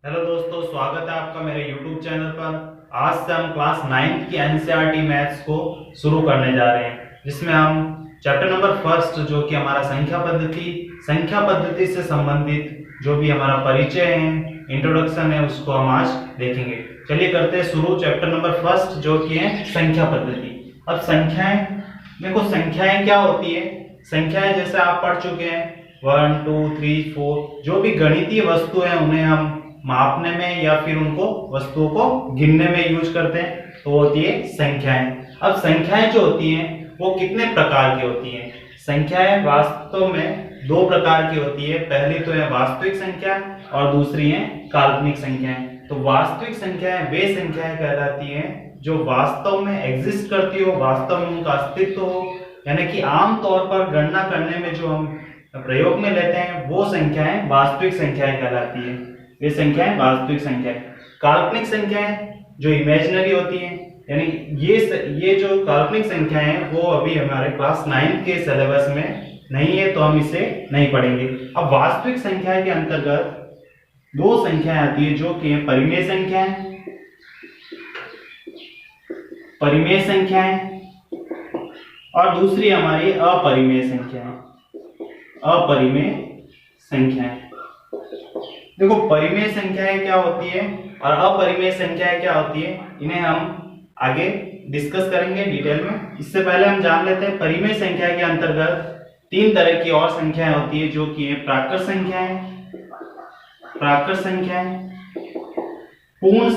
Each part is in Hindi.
हेलो दोस्तों, स्वागत है आपका मेरे YouTube चैनल पर। आज से हम क्लास 9 की एनसीईआरटी मैथ्स को शुरू करने जा रहे हैं, जिसमें हम चैप्टर नंबर फर्स्ट जो कि हमारा संख्या पद्धति से संबंधित जो भी हमारा परिचय है, इंट्रोडक्शन है, उसको हम आज देखेंगे। चलिए करते हैं शुरू। चैप्टर नंबर फर्स्ट जो कि है संख्या पद्धति। अब संख्याएं, देखो संख्याएं क्या होती है। संख्याएं जैसे आप पढ़ चुके हैं 1 2 3 4, जो भी गणितीय वस्तु है उन्हें हम मापने में या फिर उनको वस्तुओं को गिनने में यूज करते हैं, तो होती है संख्याएं। अब संख्याएं जो होती हैं वो कितने प्रकार की होती हैं। संख्याएं वास्तव में दो प्रकार की होती है। पहली तो है वास्तविक संख्या और दूसरी है काल्पनिक संख्याएं। तो वास्तविक संख्याएं वे संख्याएं कहलाती हैं जो वास्तव में एग्जिस्ट करती हो, वास्तव में उनका अस्तित्व हो, यानी कि आम तौर पर गणना करने में जो हम प्रयोग में लेते हैं वो संख्याएं वास्तविक संख्याएं कहलाती है। ये संख्याएं वास्तविक संख्याएं। काल्पनिक संख्याएं जो इमेजिनरी होती हैं, यानी ये जो काल्पनिक संख्याएं हैं वो अभी हमारे क्लास 9 के सिलेबस में नहीं है, तो हम इसे नहीं पढ़ेंगे। अब वास्तविक संख्याएं के अंतर्गत दो संख्याएं आती है जो कि परिमेय संख्याएं और दूसरी हमारी अपरिमेय संख्याएं। देखो परिमेय संख्याएं क्या होती है और अपरिमेय संख्याएं क्या होती है, इन्हें हम आगे डिस्कस करेंगे डिटेल में। इससे पहले हम जान लेते हैं परिमेय संख्या के अंतर्गत तीन तरह की और संख्याएं होती है जो कि है प्राकृत संख्याएं, पूर्ण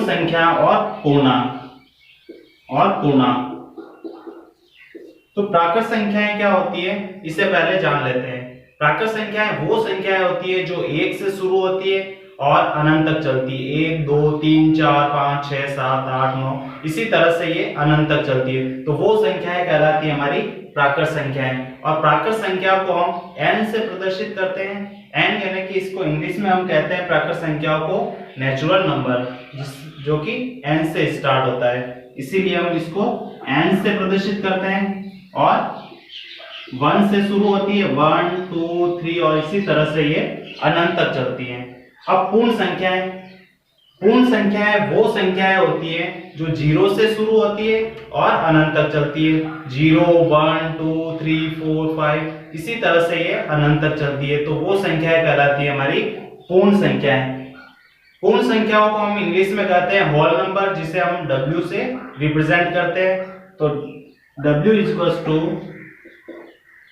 संख्या और पूर्णांक। तो प्राकृत संख्याएं क्या होती है, इससे पहले जान लेते हैं। प्राकृत संख्याएं वो संख्याएं होती है जो 1 से शुरू होती है और अनंत तक चलती है। 1 2 3 4 5 6 7 8 9, इसी तरह से ये अनंत तक चलती है। तो वो संख्याएं कहलाती है हमारी प्राकृत संख्याएं। और प्राकृत संख्या को हम n से प्रदर्शित करते हैं। n यानी कि इसको इंग्लिश में हम कहते हैं प्राकृत संख्याओं को नेचुरल नंबर, जो कि n से स्टार्ट होता है, इसीलिए हम इसको n से प्रदर्शित करते हैं। और 1 से शुरू होती है, 1 2 3 और इसी तरह से ये अनंत तक चलती हैं। अब पूर्ण संख्याएं वो संख्याएं होती है जो 0 से शुरू होती है और अनंत तक चलती है। 0 1 2 3 4 5, इसी तरह से ये अनंत तक चलती है, तो वो संख्याएं कहलाती है हमारी पूर्ण संख्याएं। पूर्ण संख्याओं को हम इंग्लिश में कहते हैं होल नंबर, जिसे हम W से रिप्रेजेंट करते हैं। तो W इक्वल्स टू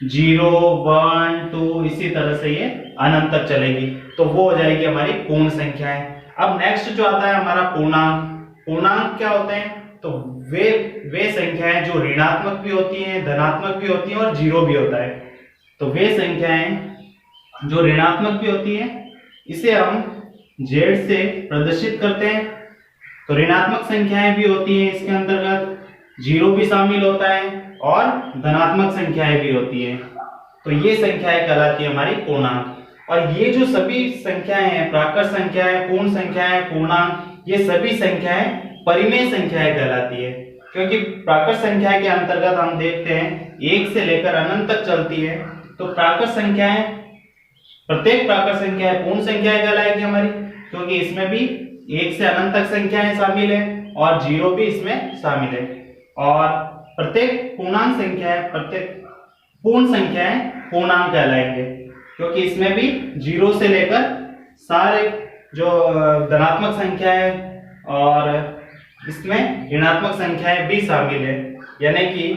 0 1 2, इसी तरह से ये अनंत तक चलेगी, तो वो हो जाएगी हमारी पूर्ण संख्याएं। अब नेक्स्ट जो आता है हमारा पूर्णांक क्या होते हैं, तो वे संख्याएं जो ऋणात्मक भी होती हैं, धनात्मक भी होती हैं और जीरो भी होता है। तो वे संख्याएं जो ऋणात्मक भी होती हैं, इसे हम Z से प्रदर्शित करते हैं। तो ऋणात्मक संख्याएं भी होती हैं, इसके अंतर्गत जीरो भी शामिल होता है और धनात्मक संख्याएं भी होती हैं। तो ये संख्याएं कहलाती है हमारी पूर्णांक। और ये जो सभी संख्याएं हैं, प्राकृत संख्याएं, पूर्ण संख्याएं, पूर्णांक, ये सभी संख्याएं परिमेय संख्याएं कहलाती है। क्योंकि प्राकृत संख्या के अंतर्गत हम देखते हैं 1 से लेकर अनंत तक चलती है, तो प्राकृत संख्याएं, प्रत्येक प्राकृत संख्या पूर्ण संख्याएं कहलाएगी हमारी, क्योंकि इसमें भी 1 से अनंत तक संख्याएं शामिल है और जीरो भी इसमें शामिल है। और प्रत्येक पूर्ण संख्याएं पूर्णांक कहलाएंगे, क्योंकि इसमें भी 0 से लेकर सारे जो धनात्मक संख्याएं और इसमें ऋणात्मक संख्याएं भी शामिल है, यानी कि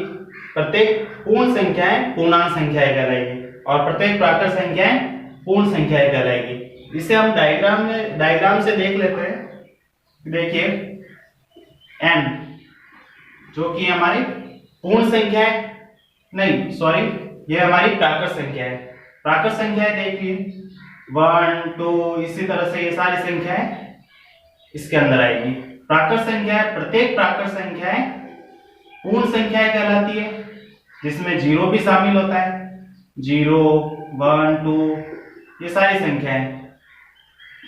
प्रत्येक पूर्ण संख्याएं पूर्णांक संख्याएं कहलाएगी और प्रत्येक प्राकृत संख्याएं पूर्ण संख्याएं कहलाएगी। इसे हम डायग्राम से देख लेते हैं। देखिए n जो कि हमारी पूर्ण संख्या है, नहीं सॉरी, ये हमारी प्राकृत संख्या है। प्राकृत संख्याएं देखिए 1 2, इसी तरह से ये सारी संख्याएं इसके अंदर आएगी। प्राकृत संख्याएं, प्रत्येक प्राकृत संख्याएं पूर्ण संख्याएं कहलाती है, जिसमें जीरो भी शामिल होता है। 0 1 2, ये सारी संख्याएं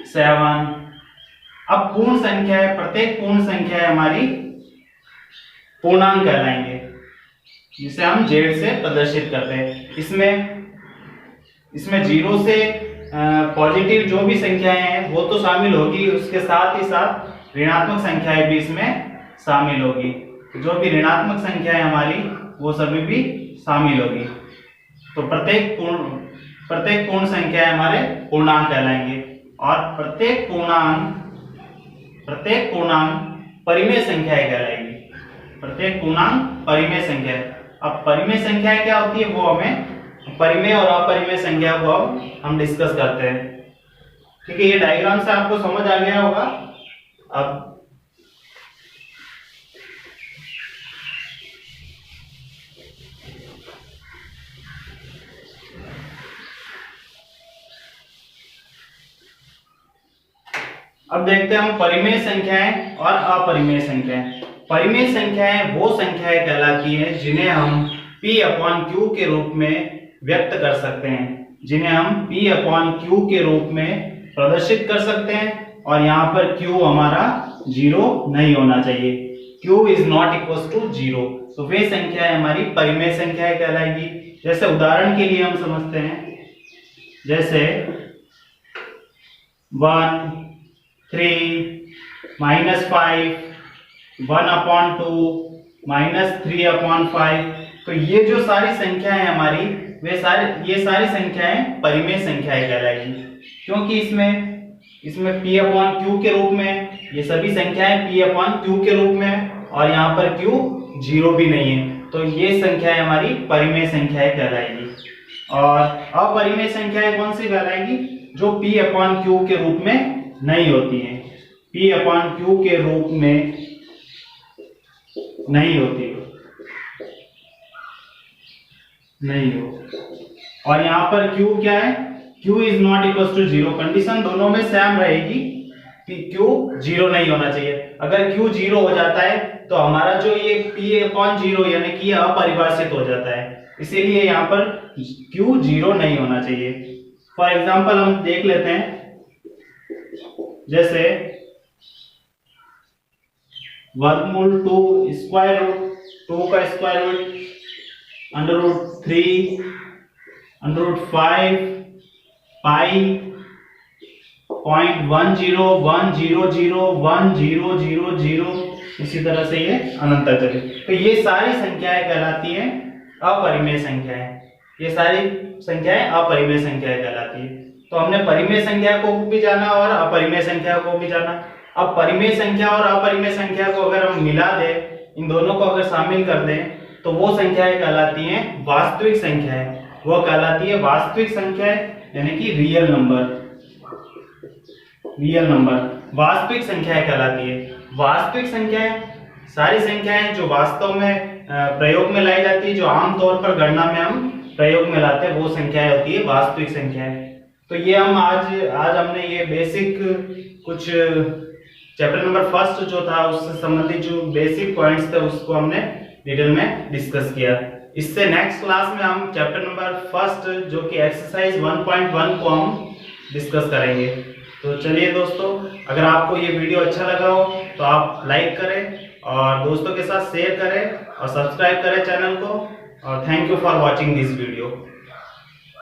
7। अब पूर्ण संख्याएं, प्रत्येक पूर्ण संख्याएं हमारी पूर्णांक कहलाएंगे, जिसे हम Z से प्रदर्शित करते हैं। इसमें 0 से पॉजिटिव जो भी संख्याएं हैं वो तो शामिल होगी, उसके साथ ही साथ ऋणात्मक संख्याएं भी इसमें शामिल होगी। जो भी ऋणात्मक संख्याएं हमारी वो सभी भी शामिल होगी। तो प्रत्येक पूर्ण संख्या हमारे पूर्णांक कहलाएंगे और प्रत्येक पूर्णांक परिमेय संख्याएं कहलाएगी। प्रत्येक पूर्णांक परिमेय संख्या। अब परिमेय संख्याएं क्या होती है वो हमें परिमेय और अपरिमेय संख्या को अब हम डिस्कस करते हैं। ठीक है, ये डायग्राम से आपको समझ आ गया होगा। अब देखते हैं हम परिमेय संख्याएं और अपरिमेय संख्याएं। परिमेय संख्याएं वो संख्याएं कहलाती हैं जिन्हें हम P/Q के रूप में व्यक्त कर सकते हैं, जिन्हें हम P/Q के रूप में प्रदर्शित कर सकते हैं। और यहाँ पर Q हमारा 0 नहीं होना चाहिए, Q is not equals to 0। तो वे संख्याएं हमारी परिमेय संख्याएं कहलाएगी। जैसे उदाहरण के लिए हम समझते हैं, जैसे 1, 3, -5, 1/2, -3/5। तो ये जो सारी संख्याएं हमारी ये सारी संख्याएं परिमेय संख्याएं कहलाएगी, क्योंकि इसमें P/Q के रूप में ये सभी संख्याएं P/Q के रूप में और यहाँ पर Q 0 भी नहीं है, तो ये संख्याएं हमारी परिमेय संख्याएं कहलाएगी। और अपरिमेय संख्याएं कौन सी कहलाएगी? जो P/Q के रूप में नहीं होती है, P/Q के रूप में नहीं होती और यहाँ पर Q क्या है? Q is not equals to 0। Condition दोनों में सेम रहेगी कि Q 0 नहीं होना चाहिए। अगर Q 0 हो जाता है तो हमारा जो ये P/0 यानी कि अपरिभाषित हो जाता है, इसीलिए यहाँ पर Q 0 नहीं होना चाहिए। फॉर एग्जाम्पल हम देख लेते हैं, जैसे वर्गमूल 2 स्क्वायर रूट 2 का स्क्वायर रूट √3 √5 पाई 0.1010010000 इसी तरह से ये अनंत तक चले। तो ये सारी संख्याएं कहलाती हैं अपरिमेय संख्याएं। ये सारी संख्याएं अपरिमेय संख्याएं कहलाती है। तो हमने परिमेय संख्या को भी जाना और अपरिमेय संख्या को भी जाना। अब परिमेय संख्या और अपरिमेय संख्या को अगर हम मिला दें, इन दोनों को अगर शामिल कर दें, तो वो संख्याएं कहलाती हैं वास्तविक संख्याएं। वो कहलाती है वास्तविक संख्याएं यानी कि रियल नंबर वास्तविक संख्याएं कहलाती है। वास्तविक संख्याएं सारी संख्याएं जो वास्तव में प्रयोग में लाई जाती है, जो आमतौर पर गणना में हम प्रयोग में लाते हैं, वो संख्याएं होती है वास्तविक संख्याएं। तो ये हम आज हमने ये बेसिक कुछ चैप्टर नंबर 1 जो था उससे संबंधित जो बेसिक पॉइंट्स थे उसको हमने डिटेल में डिस्कस किया। इससे नेक्स्ट क्लास में हम चैप्टर नंबर 1 जो कि एक्सरसाइज 1.1 को हम डिस्कस करेंगे। तो चलिए दोस्तों, अगर आपको ये वीडियो अच्छा लगा हो तो आप लाइक करें और दोस्तों के साथ शेयर करें और सब्सक्राइब करें चैनल को। और thank you for watching this video.